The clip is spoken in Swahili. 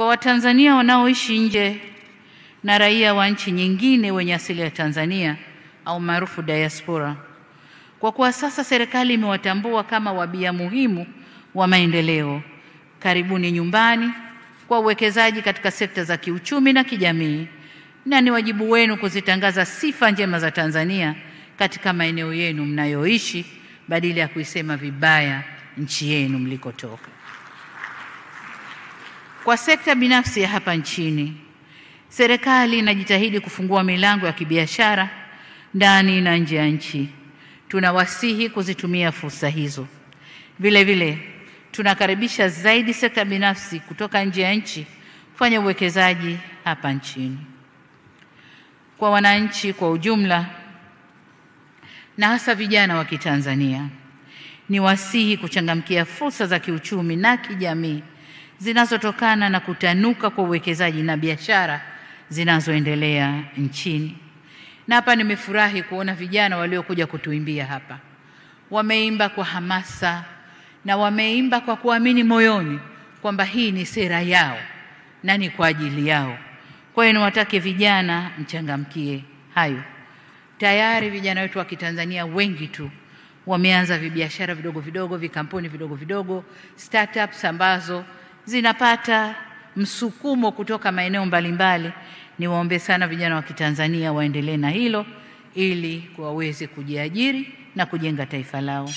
Kwa Watanzania wanaoishi nje na raia wa nchi nyingine wenye asili ya Tanzania au maarufu diaspora, kwa kuwa sasa serikali imewatambua kama wabia muhimu wa maendeleo, karibuni nyumbani kwa uwekezaji katika sekta za kiuchumi na kijamii, na ni wajibu wenu kuzitangaza sifa njema za Tanzania katika maeneo yenu mnayoishi badala ya kuisema vibaya nchi yenu mlikotoka. Kwa sekta binafsi ya hapa nchini, serikali inajitahidi kufungua milango ya kibiashara ndani na nje ya nchi. Tunawasihi kuzitumia fursa hizo. Vile vile, tunakaribisha zaidi sekta binafsi kutoka nje ya nchi kufanya uwekezaji hapa nchini. Kwa wananchi kwa ujumla na hasa vijana wa Kitanzania, ni wasihi kuchangamkia fursa za kiuchumi na kijamii zinazotokana na kutanuka kwa uwekezaji na biashara zinazoendelea nchini. Na hapa nimefurahi kuona vijana waliokuja kutuimbia hapa. Wameimba kwa hamasa na wameimba kwa kuamini moyoni kwamba hii ni sera yao na ni kwa ajili yao. Kwa hiyo niwatake vijana mchangamkie hayo. Tayari vijana wetu wa Kitanzania wengi tu wameanza vibiashara vidogo vidogo, vikampuni vidogo vidogo, startups ambazo zinapata msukumo kutoka maeneo mbalimbali. Niwaombe sana vijana wa Kitanzania waendelee na hilo ili waweze kujiajiri na kujenga taifa lao.